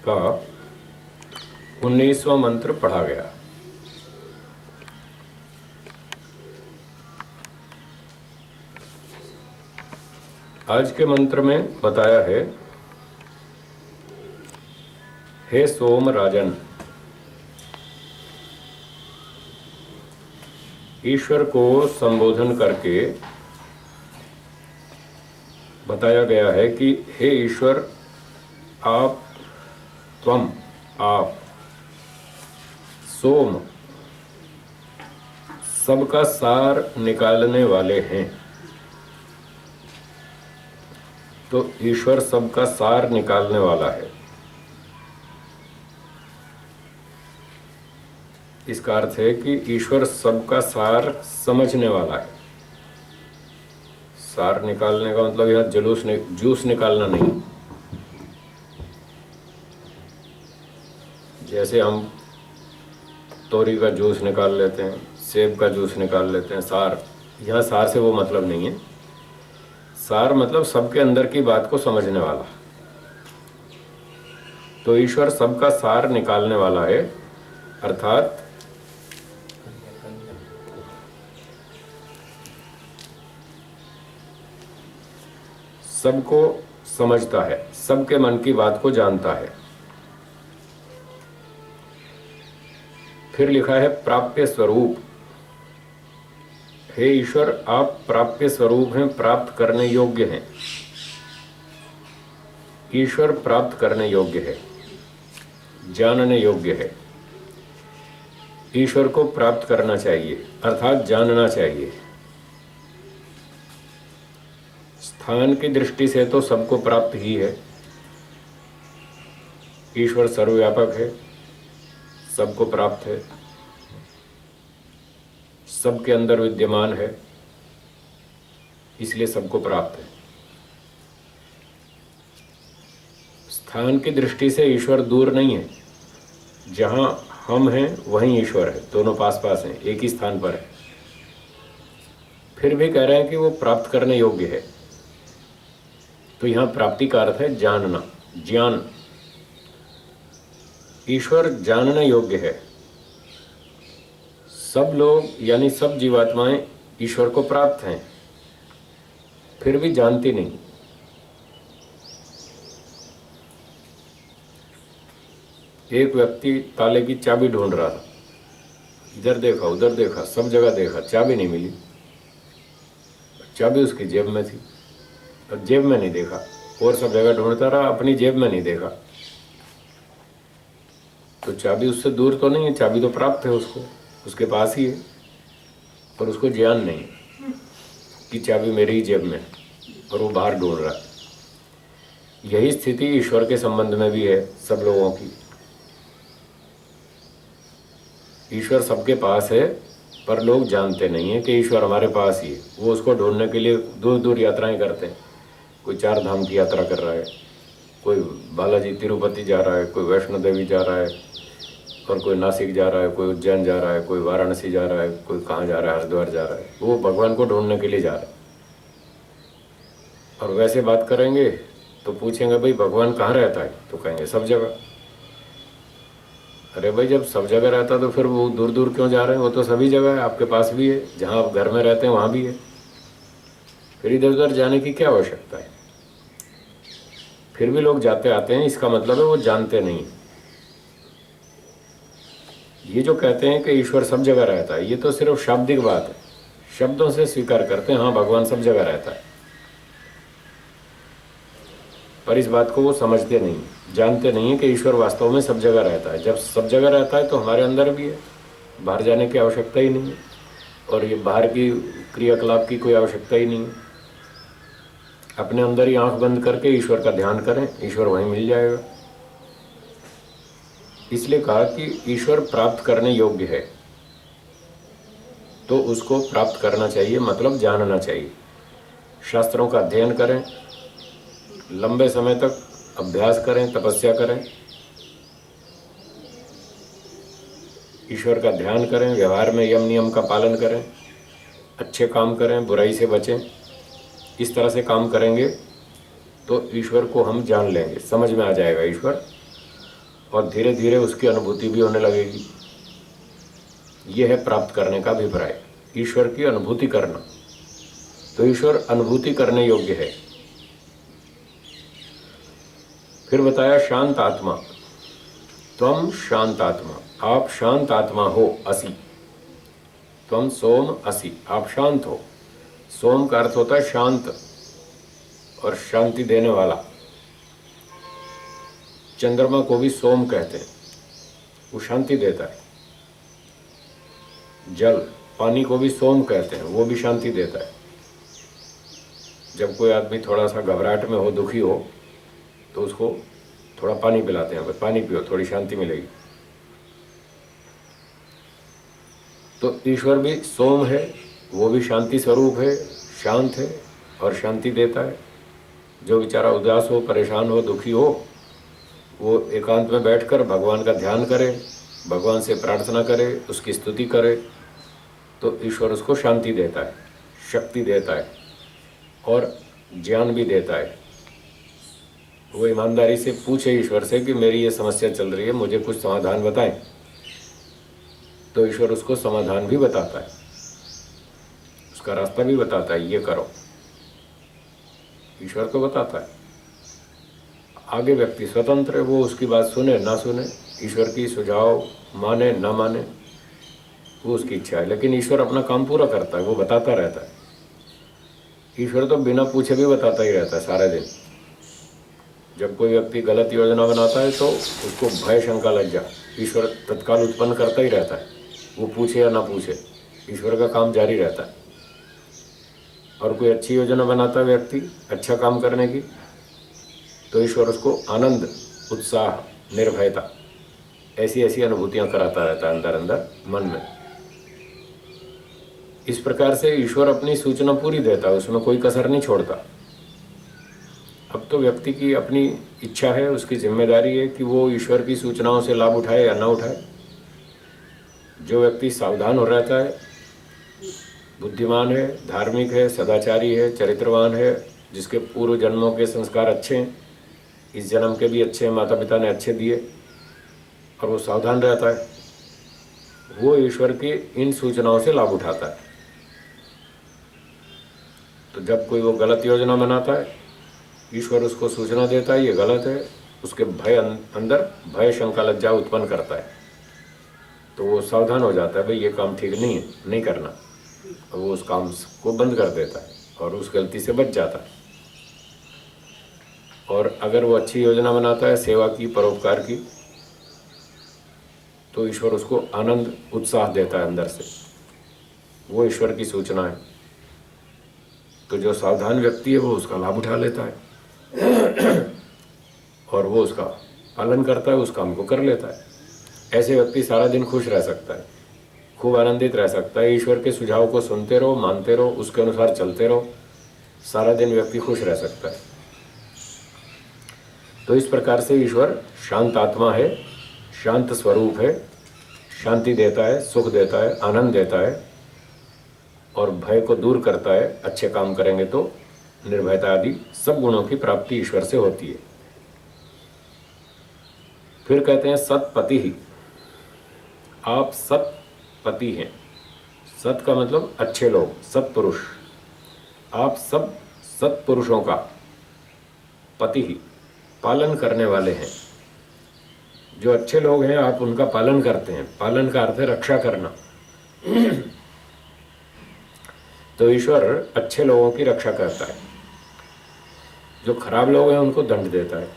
का 19वां मंत्र पढ़ा गया। आज के मंत्र में बताया है, हे सोम राजन, ईश्वर को संबोधन करके बताया गया है कि हे ईश्वर, आप, त्वम, आप, सोम, सबका सार निकालने वाले हैं। तो ईश्वर सबका सार निकालने वाला है। इसका अर्थ है कि ईश्वर सबका सार समझने वाला है। सार निकालने का मतलब यहाँ जूस निकालना नहीं। जैसे हम तोरी का जूस निकाल लेते हैं, सेब का जूस निकाल लेते हैं, सार, यहाँ सार से वो मतलब नहीं है। सार मतलब सबके अंदर की बात को समझने वाला। तो ईश्वर सबका सार निकालने वाला है, अर्थात सबको समझता है, सबके मन की बात को जानता है। फिर लिखा है प्राप्य स्वरूप। हे ईश्वर, आप प्राप्य स्वरूप हैं, प्राप्त करने योग्य हैं। ईश्वर प्राप्त करने योग्य है, जानने योग्य है। ईश्वर को प्राप्त करना चाहिए, अर्थात जानना चाहिए। स्थान की दृष्टि से तो सबको प्राप्त ही है। ईश्वर सर्वव्यापक है, सबको प्राप्त है, सबके अंदर विद्यमान है, इसलिए सबको प्राप्त है। स्थान की दृष्टि से ईश्वर दूर नहीं है। जहाँ हम हैं वहीं ईश्वर है, दोनों पास पास हैं, एक ही स्थान पर है। फिर भी कह रहे हैं कि वो प्राप्त करने योग्य है। तो यहाँ प्राप्ति का अर्थ है जानना, ज्ञान। ईश्वर जानने योग्य है। सब लोग यानी सब जीवात्माएं ईश्वर को प्राप्त हैं, फिर भी जानती नहीं। एक व्यक्ति ताले की चाबी ढूंढ रहा था, इधर देखा उधर देखा, सब जगह देखा, चाबी नहीं मिली। चाबी उसकी जेब में थी, और जेब में नहीं देखा, और सब जगह ढूंढता रहा, अपनी जेब में नहीं देखा। तो चाबी उससे दूर तो नहीं है, चाबी तो प्राप्त है उसको, उसके पास ही है, पर उसको ज्ञान नहीं कि चाबी मेरी ही जेब में, और वो बाहर ढूंढ रहा है। यही स्थिति ईश्वर के संबंध में भी है सब लोगों की। ईश्वर सबके पास है, पर लोग जानते नहीं हैं कि ईश्वर हमारे पास ही है। वो उसको ढूंढने के लिए दूर दूर यात्राएं करते हैं। कोई 4 धाम की यात्रा कर रहा है, कोई बालाजी तिरुपति जा रहा है, कोई वैष्णो देवी जा रहा है, और कोई नासिक जा रहा है, कोई उज्जैन जा रहा है, कोई वाराणसी जा रहा है, कोई कहाँ जा रहा है, हरिद्वार जा रहा है। वो भगवान को ढूंढने के लिए जा रहा है। और वैसे बात करेंगे तो पूछेंगे भाई भगवान कहाँ रहता है, तो कहेंगे सब जगह। अरे भाई जब सब जगह रहता तो फिर वो दूर दूर क्यों जा रहे हैं? वो तो सभी जगह है, आपके पास भी है, जहाँ आप घर में रहते हैं वहाँ भी है। फिर इधर उधर जाने की क्या आवश्यकता है? फिर भी लोग जाते आते हैं, इसका मतलब है वो जानते नहीं। ये जो कहते हैं कि ईश्वर सब जगह रहता है, ये तो सिर्फ शाब्दिक बात है। शब्दों से स्वीकार करते हैं हाँ भगवान सब जगह रहता है, पर इस बात को वो समझते नहीं, जानते नहीं है कि ईश्वर वास्तव में सब जगह रहता है। जब सब जगह रहता है तो हमारे अंदर भी है, बाहर जाने की आवश्यकता ही नहीं है, और ये बाहर की क्रियाकलाप की कोई आवश्यकता ही नहीं है। अपने अंदर ही आंख बंद करके ईश्वर का ध्यान करें, ईश्वर वहीं मिल जाएगा। इसलिए कहा कि ईश्वर प्राप्त करने योग्य है, तो उसको प्राप्त करना चाहिए, मतलब जानना चाहिए। शास्त्रों का अध्ययन करें, लंबे समय तक अभ्यास करें, तपस्या करें, ईश्वर का ध्यान करें, व्यवहार में यम नियम का पालन करें, अच्छे काम करें, बुराई से बचें। इस तरह से काम करेंगे तो ईश्वर को हम जान लेंगे, समझ में आ जाएगा ईश्वर। और धीरे धीरे उसकी अनुभूति भी होने लगेगी। यह है प्राप्त करने का अभिप्राय, ईश्वर की अनुभूति करना। तो ईश्वर अनुभूति करने योग्य है। फिर बताया शांत आत्मा, त्वम शांत आत्मा, आप शांत आत्मा हो असि। त्वम सोम असि, आप शांत हो। सोम का अर्थ होता है शांत और शांति देने वाला। चंद्रमा को भी सोम कहते हैं, वो शांति देता है। जल, पानी को भी सोम कहते हैं, वो भी शांति देता है। जब कोई आदमी थोड़ा सा घबराहट में हो, दुखी हो, तो उसको थोड़ा पानी पिलाते हैं, पानी पियो, थोड़ी शांति मिलेगी। तो ईश्वर भी सोम है, वो भी शांति स्वरूप है, शांत है और शांति देता है। जो बेचारा उदास हो, परेशान हो, दुखी हो, वो एकांत में बैठकर भगवान का ध्यान करे, भगवान से प्रार्थना करे, उसकी स्तुति करे, तो ईश्वर उसको शांति देता है, शक्ति देता है और ज्ञान भी देता है। वो ईमानदारी से पूछे ईश्वर से कि मेरी ये समस्या चल रही है, मुझे कुछ समाधान बताएं, तो ईश्वर उसको समाधान भी बताता है, उसका रास्ता भी बताता है, ये करो। ईश्वर तो बताता है, आगे व्यक्ति स्वतंत्र है, वो उसकी बात सुने ना सुने, ईश्वर की सुझाव माने ना माने, वो उसकी इच्छा है। लेकिन ईश्वर अपना काम पूरा करता है, वो बताता रहता है। ईश्वर तो बिना पूछे भी बताता ही रहता है सारे दिन। जब कोई व्यक्ति गलत योजना बनाता है तो उसको भय, शंका, लज्जा ईश्वर तत्काल उत्पन्न करता ही रहता है, वो पूछे या ना पूछे, ईश्वर का काम जारी रहता है। और कोई अच्छी योजना बनाता है व्यक्ति अच्छा काम करने की, तो ईश्वर उसको आनंद, उत्साह, निर्भयता, ऐसी ऐसी अनुभूतियां कराता रहता है अंदर अंदर मन में। इस प्रकार से ईश्वर अपनी सूचना पूरी देता है, उसमें कोई कसर नहीं छोड़ता। अब तो व्यक्ति की अपनी इच्छा है, उसकी जिम्मेदारी है कि वो ईश्वर की सूचनाओं से लाभ उठाए या ना उठाए। जो व्यक्ति सावधान हो रहता है, बुद्धिमान है, धार्मिक है, सदाचारी है, चरित्रवान है, जिसके पूर्व जन्मों के संस्कार अच्छे हैं, इस जन्म के भी अच्छे हैं, माता पिता ने अच्छे दिए, और वो सावधान रहता है, वो ईश्वर की इन सूचनाओं से लाभ उठाता है। तो जब कोई वो गलत योजना बनाता है, ईश्वर उसको सूचना देता है ये गलत है, उसके भय अंदर भय, शंका, लज्जा उत्पन्न करता है, तो वो सावधान हो जाता है, भाई ये काम ठीक नहीं है, नहीं करना। वो उस काम को बंद कर देता है और उस गलती से बच जाता है। और अगर वो अच्छी योजना बनाता है सेवा की, परोपकार की, तो ईश्वर उसको आनंद, उत्साह देता है अंदर से, वो ईश्वर की सूचना है। तो जो सावधान व्यक्ति है वो उसका लाभ उठा लेता है और वो उसका पालन करता है, उस काम को कर लेता है। ऐसे व्यक्ति सारा दिन खुश रह सकता है, खूब आनंदित रह सकता है। ईश्वर के सुझाव को सुनते रहो, मानते रहो, उसके अनुसार चलते रहो, सारा दिन व्यक्ति खुश रह सकता है। तो इस प्रकार से ईश्वर शांत आत्मा है, शांत स्वरूप है, शांति देता है, सुख देता है, आनंद देता है और भय को दूर करता है। अच्छे काम करेंगे तो निर्भयता आदि सब गुणों की प्राप्ति ईश्वर से होती है। फिर कहते हैं सतपति ही, आप सतपति हैं। सत का मतलब अच्छे लोग, सत्पुरुष। आप सब सत्पुरुषों का पति ही, पालन करने वाले हैं। जो अच्छे लोग हैं आप उनका पालन करते हैं। पालन का अर्थ है रक्षा करना। तो ईश्वर अच्छे लोगों की रक्षा करता है, जो खराब लोग हैं उनको दंड देता है।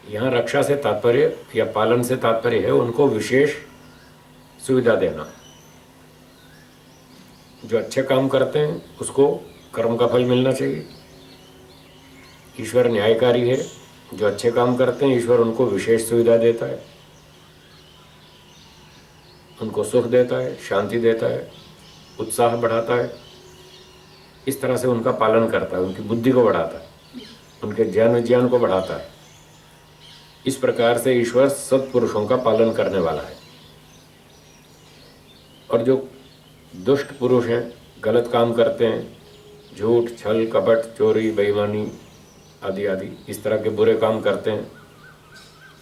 यहाँ रक्षा से तात्पर्य या पालन से तात्पर्य है उनको विशेष सुविधा देना। जो अच्छे काम करते हैं उसको कर्म का फल मिलना चाहिए। ईश्वर न्यायकारी है, जो अच्छे काम करते हैं ईश्वर उनको विशेष सुविधा देता है, उनको सुख देता है, शांति देता है, उत्साह बढ़ाता है। इस तरह से उनका पालन करता है, उनकी बुद्धि को बढ़ाता है, उनके ज्ञान विज्ञान को बढ़ाता है। इस प्रकार से ईश्वर सत्पुरुषों का पालन करने वाला है। और जो दुष्ट पुरुष हैं, गलत काम करते हैं, झूठ, छल, कपट, चोरी, बेईमानी आदि आदि इस तरह के बुरे काम करते हैं,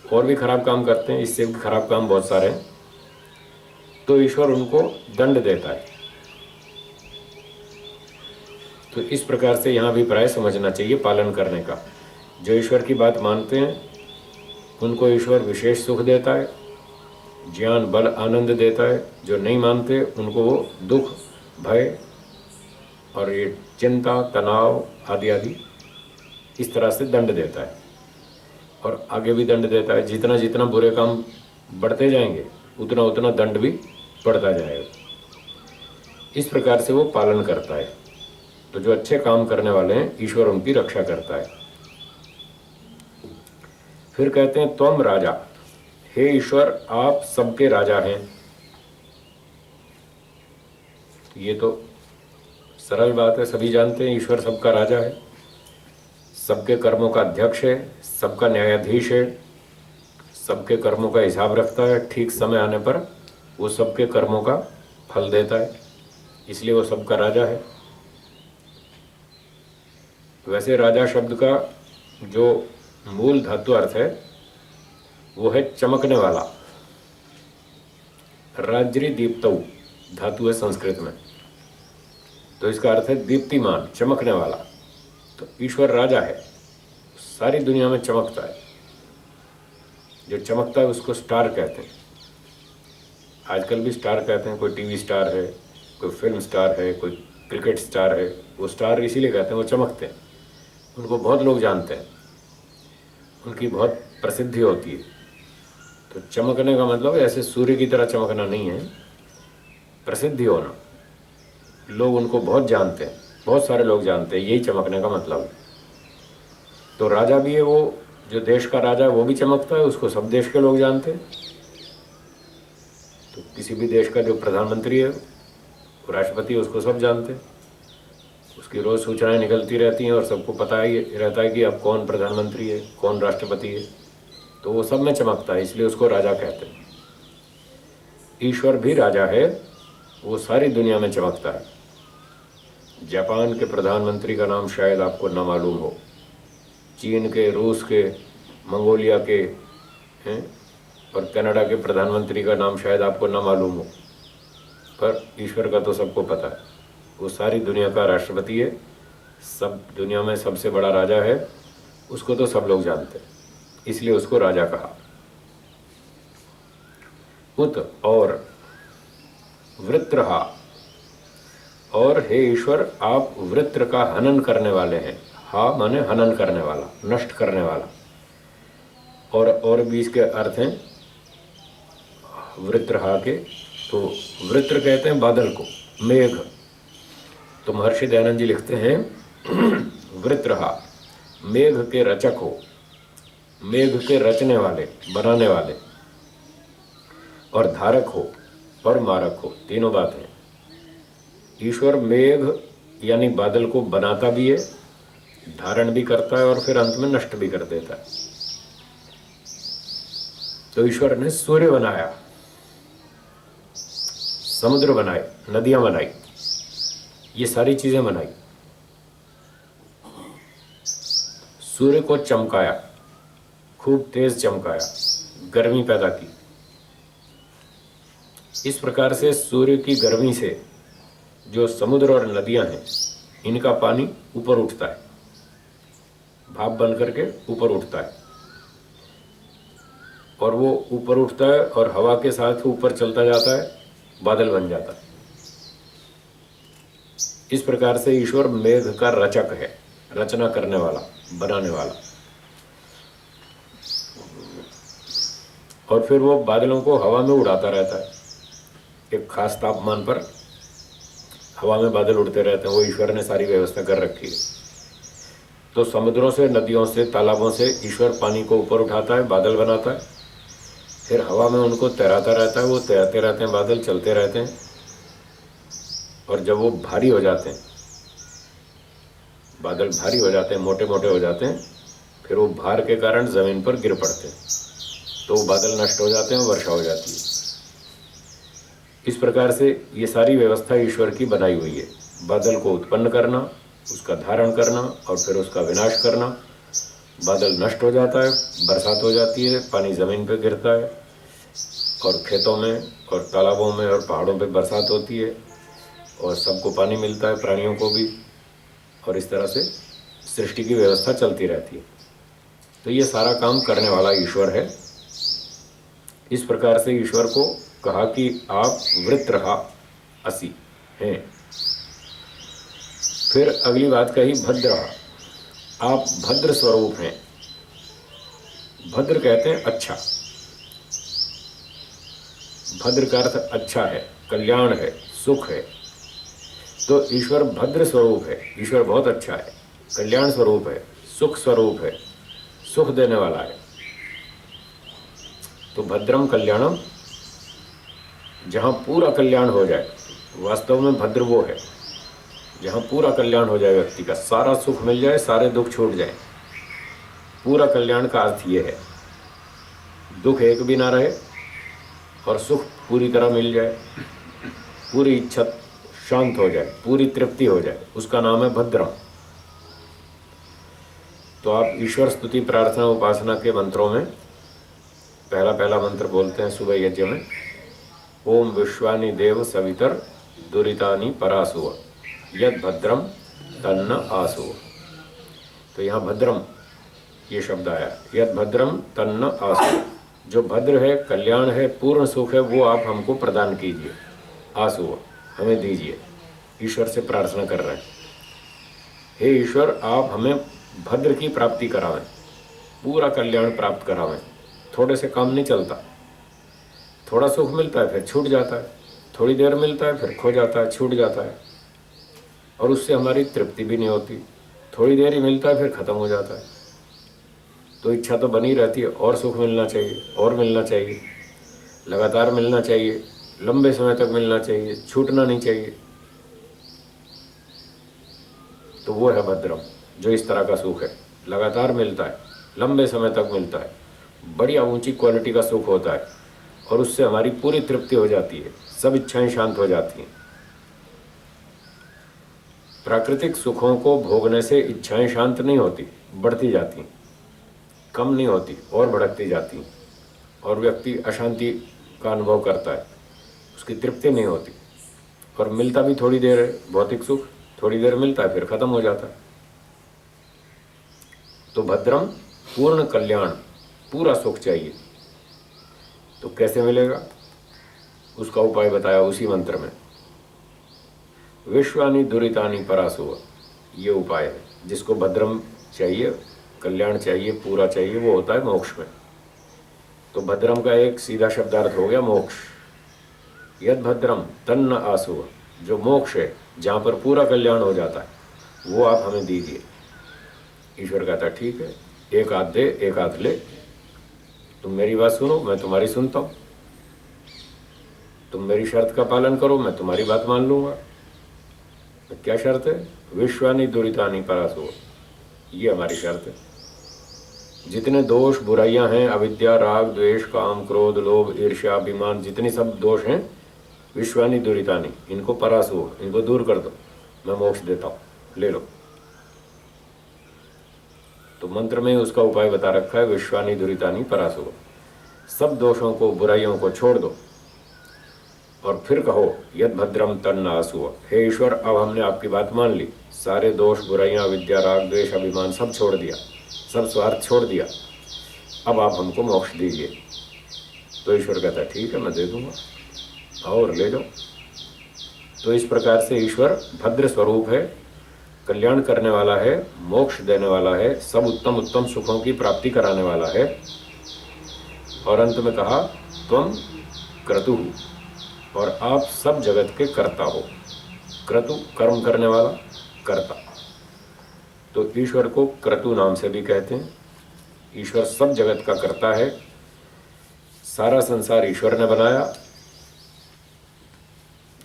और भी खराब काम करते हैं, इससे भी खराब काम बहुत सारे हैं, तो ईश्वर उनको दंड देता है। तो इस प्रकार से यहाँ अभिप्राय समझना चाहिए पालन करने का। जो ईश्वर की बात मानते हैं उनको ईश्वर विशेष सुख देता है, ज्ञान बल आनंद देता है। जो नहीं मानते उनको वो दुख भय और ये चिंता तनाव आदि आदि इस तरह से दंड देता है, और आगे भी दंड देता है। जितना जितना बुरे काम बढ़ते जाएंगे उतना उतना दंड भी बढ़ता जाएगा। इस प्रकार से वो पालन करता है। तो जो अच्छे काम करने वाले हैं ईश्वर उनकी रक्षा करता है। फिर कहते हैं त्वम राजा, हे ईश्वर आप सबके राजा हैं। ये तो सरल बात है, सभी जानते हैं ईश्वर सबका राजा है, सबके कर्मों का अध्यक्ष है, सबका न्यायाधीश है, सबके कर्मों का हिसाब रखता है। ठीक समय आने पर वो सबके कर्मों का फल देता है, इसलिए वो सबका राजा है। वैसे राजा शब्द का जो मूल धातु अर्थ है वो है चमकने वाला। राज्री दीप्तौ धातु है संस्कृत में, तो इसका अर्थ है दीप्तिमान, चमकने वाला। तो ईश्वर राजा है, सारी दुनिया में चमकता है। जो चमकता है उसको स्टार कहते हैं। आजकल भी स्टार कहते हैं, कोई टीवी स्टार है, कोई फिल्म स्टार है, कोई क्रिकेट स्टार है। वो स्टार इसीलिए कहते हैं वो चमकते हैं, उनको बहुत लोग जानते हैं, उनकी बहुत प्रसिद्धि होती है। तो चमकने का मतलब ऐसे सूर्य की तरह चमकना नहीं है, प्रसिद्धि होना। लोग उनको बहुत जानते हैं, बहुत सारे लोग जानते हैं, यही चमकने का मतलब है। तो राजा भी है, वो जो देश का राजा है वो भी चमकता है, उसको सब देश के लोग जानते हैं। तो किसी भी देश का जो प्रधानमंत्री है, राष्ट्रपति है, उसको सब जानते हैं, उसकी रोज़ सूचनाएं निकलती रहती हैं और सबको पता ही रहता है कि अब कौन प्रधानमंत्री है, कौन राष्ट्रपति है। तो वो सब में चमकता है, इसलिए उसको राजा कहते हैं। ईश्वर भी राजा है, वो सारी दुनिया में चमकता है। जापान के प्रधानमंत्री का नाम शायद आपको ना मालूम हो, चीन के, रूस के, मंगोलिया के हैं, और कनाडा के प्रधानमंत्री का नाम शायद आपको ना मालूम हो, पर ईश्वर का तो सबको पता है। वो सारी दुनिया का राष्ट्रपति है, सब दुनिया में सबसे बड़ा राजा है, उसको तो सब लोग जानते हैं, इसलिए उसको राजा कहा। उत और वृत्रहा, और हे ईश्वर आप वृत्र का हनन करने वाले हैं। हा माने हनन करने वाला, नष्ट करने वाला। और भी इसके अर्थ हैं वृत्रहा के। तो वृत्र कहते हैं बादल को, मेघ। तो महर्षि दयानंद जी लिखते हैं वृत्रहा, मेघ के रचक हो, मेघ के रचने वाले, बनाने वाले, और धारक हो और मारक हो, तीनों बातें हैं। ईश्वर मेघ यानी बादल को बनाता भी है, धारण भी करता है, और फिर अंत में नष्ट भी कर देता है। तो ईश्वर ने सूर्य बनाया, समुद्र बनाए, नदियां बनाई, ये सारी चीजें बनाई। सूर्य को चमकाया, खूब तेज चमकाया, गर्मी पैदा की। इस प्रकार से सूर्य की गर्मी से जो समुद्र और नदियां हैं, इनका पानी ऊपर उठता है, भाप बन करके ऊपर उठता है, और वो ऊपर उठता है और हवा के साथ ऊपर चलता जाता है, बादल बन जाता है। इस प्रकार से ईश्वर मेघ का रचक है, रचना करने वाला, बनाने वाला। और फिर वो बादलों को हवा में उड़ाता रहता है। एक खास तापमान पर हवा में बादल उड़ते रहते हैं, वो ईश्वर ने सारी व्यवस्था कर रखी है। तो समुद्रों से, नदियों से, तालाबों से ईश्वर पानी को ऊपर उठाता है, बादल बनाता है, फिर हवा में उनको तैराता रहता है, वो तैरते रहते हैं, बादल चलते रहते हैं, और जब वो भारी हो जाते हैं, बादल भारी हो जाते हैं, मोटे मोटे हो जाते हैं, फिर वो भार के कारण ज़मीन पर गिर पड़ते हैं, तो वो बादल नष्ट हो जाते हैं, वर्षा हो जाती है। इस प्रकार से ये सारी व्यवस्था ईश्वर की बनाई हुई है। बादल को उत्पन्न करना, उसका धारण करना, और फिर उसका विनाश करना, बादल नष्ट हो जाता है, बरसात हो जाती है, पानी ज़मीन पे गिरता है और खेतों में और तालाबों में और पहाड़ों पे बरसात होती है और सबको पानी मिलता है, प्राणियों को भी, और इस तरह से सृष्टि की व्यवस्था चलती रहती है। तो ये सारा काम करने वाला ईश्वर है। इस प्रकार से ईश्वर को कहा कि आप वृत्रहा असि हैं। फिर अगली बात कही भद्रहा, आप भद्र स्वरूप हैं। भद्र कहते हैं अच्छा, भद्र का अर्थ अच्छा है, कल्याण है, सुख है। तो ईश्वर भद्र स्वरूप है, ईश्वर बहुत अच्छा है, कल्याण स्वरूप है, सुख स्वरूप है, सुख देने वाला है। तो भद्रम कल्याणम, जहाँ पूरा कल्याण हो जाए, वास्तव में भद्र वो है जहाँ पूरा कल्याण हो जाए, व्यक्ति का सारा सुख मिल जाए, सारे दुख छूट जाए। पूरा कल्याण का अर्थ ये है, दुख एक भी ना रहे और सुख पूरी तरह मिल जाए, पूरी इच्छा शांत हो जाए, पूरी तृप्ति हो जाए, उसका नाम है भद्रम। तो आप ईश्वर स्तुति प्रार्थना उपासना के मंत्रों में पहला मंत्र बोलते हैं सुबह यज्ञ में, ओम विश्वानि देव सवितर दुरितानि परासुव यद भद्रम तन्न आसुव। तो यहाँ भद्रम ये शब्द आया, यद भद्रम तन्न आसुव, जो भद्र है, कल्याण है, पूर्ण सुख है, वो आप हमको प्रदान कीजिए, आसुव हमें दीजिए। ईश्वर से प्रार्थना कर रहे हैं, हे ईश्वर आप हमें भद्र की प्राप्ति करावें, पूरा कल्याण प्राप्त करावें। थोड़े से काम नहीं चलता, थोड़ा सुख मिलता है फिर छूट जाता है, थोड़ी देर मिलता है फिर खो जाता है, छूट जाता है, और उससे हमारी तृप्ति भी नहीं होती। थोड़ी देर ही मिलता है फिर ख़त्म हो जाता है। तो इच्छा तो बनी रहती है, और सुख मिलना चाहिए, और मिलना चाहिए, लगातार मिलना चाहिए, लंबे समय तक मिलना चाहिए, छूटना नहीं चाहिए। तो वो है भद्रम, जो इस तरह का सुख है, लगातार मिलता है, लंबे समय तक मिलता है, बढ़िया ऊंची क्वालिटी का सुख होता है, और उससे हमारी पूरी तृप्ति हो जाती है, सब इच्छाएं शांत हो जाती हैं। प्राकृतिक सुखों को भोगने से इच्छाएं शांत नहीं होती, बढ़ती जाती, कम नहीं होती, और भड़कती जाती, और व्यक्ति अशांति का अनुभव करता है, उसकी तृप्ति नहीं होती, और मिलता भी थोड़ी देर है भौतिक सुख, थोड़ी देर मिलता है फिर खत्म हो जाता है। तो भद्रम पूर्ण कल्याण, पूरा सुख चाहिए। तो कैसे मिलेगा, उसका उपाय बताया उसी मंत्र में, विश्वानि दुरितानि परासुव, ये उपाय है। जिसको भद्रम चाहिए, कल्याण चाहिए, पूरा चाहिए, वो होता है मोक्ष में। तो भद्रम का एक सीधा शब्दार्थ हो गया मोक्ष। यद भद्रम तन्न आसुव, जो मोक्ष है, जहाँ पर पूरा कल्याण हो जाता है, वो आप हमें दीजिए। ईश्वर कहता है ठीक है, एक आध दे एक आध ले, तुम मेरी बात सुनो, मैं तुम्हारी सुनता हूँ, तुम मेरी शर्त का पालन करो, मैं तुम्हारी बात मान लूँगा। तो क्या शर्त है, विश्वानि दुरितानि परासुव, ये हमारी शर्त है। जितने दोष बुराइयां हैं, अविद्या राग द्वेष काम क्रोध लोभ ईर्ष्या अभिमान, जितनी सब दोष हैं, विश्वानि दुरितानि, इनको परासुव, इनको दूर कर दो, मैं मोक्ष देता हूँ, ले लो। तो मंत्र में उसका उपाय बता रखा है, विश्वानि दुरितानि परासुव, सब दोषों को बुराइयों को छोड़ दो, और फिर कहो यद भद्रम तन्न आसुव, हे ईश्वर अब हमने आपकी बात मान ली, सारे दोष बुराइयां विद्या राग द्वेष अभिमान सब छोड़ दिया, सब स्वार्थ छोड़ दिया, अब आप हमको मोक्ष दीजिए। तो ईश्वर कहता है ठीक है, मैं दे दूंगा, और ले जाओ। तो इस प्रकार से ईश्वर भद्र स्वरूप है, कल्याण करने वाला है, मोक्ष देने वाला है, सब उत्तम उत्तम सुखों की प्राप्ति कराने वाला है। और अंत में कहा त्वम क्रतु, और आप सब जगत के कर्ता हो। क्रतु कर्म करने वाला, कर्ता। तो ईश्वर को क्रतु नाम से भी कहते हैं। ईश्वर सब जगत का कर्ता है, सारा संसार ईश्वर ने बनाया,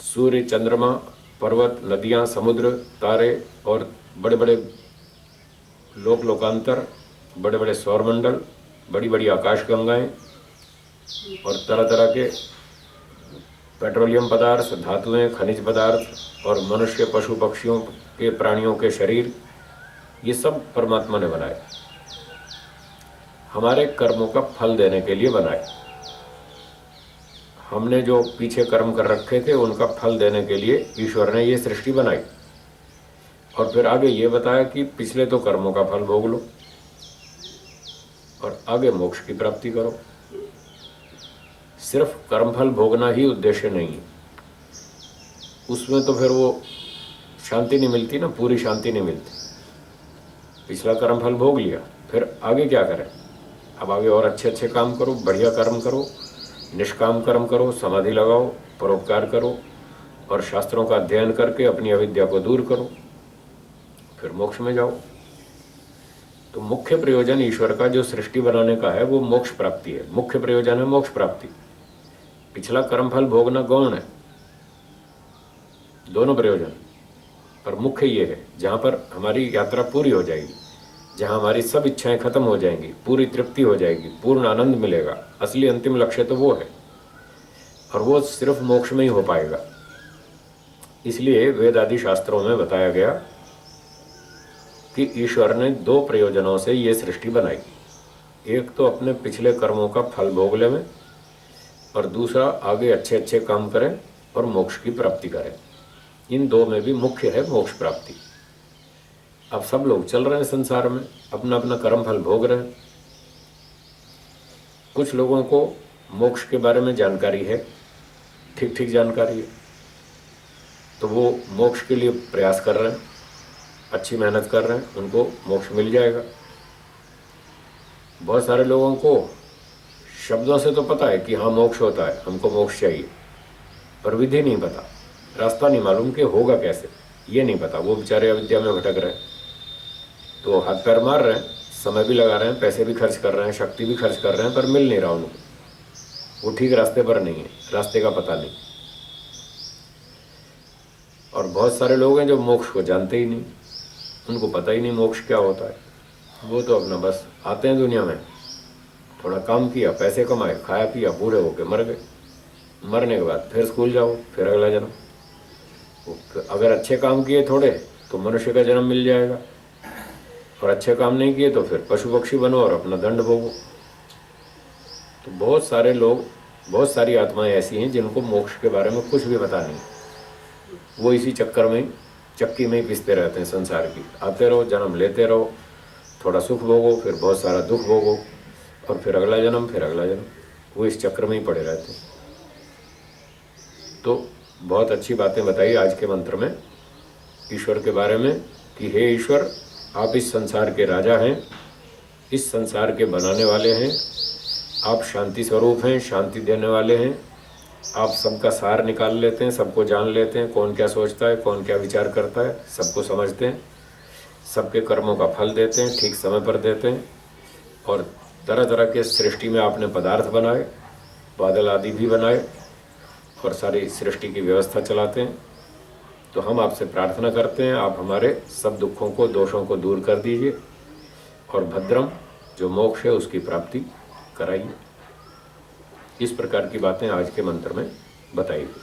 सूर्य चंद्रमा पर्वत नदियाँ समुद्र तारे और बड़े बड़े लोक लोकांतर, बड़े बड़े सौरमंडल, बड़ी बड़ी आकाशगंगाएं, और तरह तरह के पेट्रोलियम पदार्थ, धातुएं, खनिज पदार्थ, और मनुष्य पशु पक्षियों के प्राणियों के शरीर, ये सब परमात्मा ने बनाए। हमारे कर्मों का फल देने के लिए बनाए। हमने जो पीछे कर्म कर रखे थे उनका फल देने के लिए ईश्वर ने ये सृष्टि बनाई। और फिर आगे ये बताया कि पिछले तो कर्मों का फल भोग लो और आगे मोक्ष की प्राप्ति करो। सिर्फ कर्मफल भोगना ही उद्देश्य नहीं है, उसमें तो फिर वो शांति नहीं मिलती ना, पूरी शांति नहीं मिलती। पिछला कर्मफल भोग लिया, फिर आगे क्या करें? अब आगे और अच्छे अच्छे काम करो, बढ़िया कर्म करो, निष्काम कर्म करो, समाधि लगाओ, परोपकार करो और शास्त्रों का अध्ययन करके अपनी अविद्या को दूर करो, फिर मोक्ष में जाओ। तो मुख्य प्रयोजन ईश्वर का जो सृष्टि बनाने का है वो मोक्ष प्राप्ति है। मुख्य प्रयोजन है मोक्ष प्राप्ति। पिछला कर्मफल भोगना गौण है, दोनों प्रयोजन, पर मुख्य ये है जहाँ पर हमारी यात्रा पूरी हो जाएगी, जहाँ हमारी सब इच्छाएं खत्म हो जाएंगी, पूरी तृप्ति हो जाएगी, पूर्ण आनंद मिलेगा। असली अंतिम लक्ष्य तो वो है और वो सिर्फ मोक्ष में ही हो पाएगा। इसलिए वेद आदि शास्त्रों में बताया गया कि ईश्वर ने दो प्रयोजनों से ये सृष्टि बनाई। एक तो अपने पिछले कर्मों का फल भोग लें और दूसरा आगे अच्छे अच्छे काम करें और मोक्ष की प्राप्ति करें। इन दो में भी मुख्य है मोक्ष प्राप्ति। अब सब लोग चल रहे हैं संसार में, अपना अपना कर्म फल भोग रहे हैं। कुछ लोगों को मोक्ष के बारे में जानकारी है, ठीक ठीक जानकारी है, तो वो मोक्ष के लिए प्रयास कर रहे हैं, अच्छी मेहनत कर रहे हैं, उनको मोक्ष मिल जाएगा। बहुत सारे लोगों को शब्दों से तो पता है कि हाँ मोक्ष होता है, हमको मोक्ष चाहिए, पर विधि नहीं पता, रास्ता नहीं मालूम कि होगा कैसे, ये नहीं पता। वो बेचारे अविद्या में भटक रहे हैं, तो हाथ पैर मार रहे हैं, समय भी लगा रहे हैं, पैसे भी खर्च कर रहे हैं, शक्ति भी खर्च कर रहे हैं, पर मिल नहीं रहा उनको। वो ठीक रास्ते पर नहीं है, रास्ते का पता नहीं। और बहुत सारे लोग हैं जो मोक्ष को जानते ही नहीं, उनको पता ही नहीं मोक्ष क्या होता है। वो तो अपना बस आते हैं दुनिया में, थोड़ा काम किया, पैसे कमाए, खाया पिया, बूढ़े होके मर गए। मरने के बाद फिर स्कूल जाओ, फिर अगला जन्म। अगर अच्छे काम किए थोड़े तो मनुष्य का जन्म मिल जाएगा, और अच्छे काम नहीं किए तो फिर पशु पक्षी बनो और अपना दंड भोगो। तो बहुत सारे लोग, बहुत सारी आत्माएं ऐसी हैं जिनको मोक्ष के बारे में कुछ भी पता नहीं। वो इसी चक्कर में, चक्की में ही पिसते रहते हैं संसार की। आते रहो, जन्म लेते रहो, थोड़ा सुख भोगो, फिर बहुत सारा दुख भोगो, और फिर अगला जन्म, फिर अगला जन्म। वो इस चक्कर में ही पड़े रहते हैं। तो बहुत अच्छी बातें बताई आज के मंत्र में ईश्वर के बारे में कि हे ईश्वर, आप इस संसार के राजा हैं, इस संसार के बनाने वाले हैं, आप शांति स्वरूप हैं, शांति देने वाले हैं। आप सबका सार निकाल लेते हैं, सबको जान लेते हैं, कौन क्या सोचता है, कौन क्या विचार करता है, सबको समझते हैं, सबके कर्मों का फल देते हैं, ठीक समय पर देते हैं। और तरह तरह के सृष्टि में आपने पदार्थ बनाए, बादल आदि भी बनाए, और सारी सृष्टि की व्यवस्था चलाते हैं। तो हम आपसे प्रार्थना करते हैं, आप हमारे सब दुखों को, दोषों को दूर कर दीजिए और भद्रम, जो मोक्ष है, उसकी प्राप्ति कराइए। इस प्रकार की बातें आज के मंत्र में बताई गई।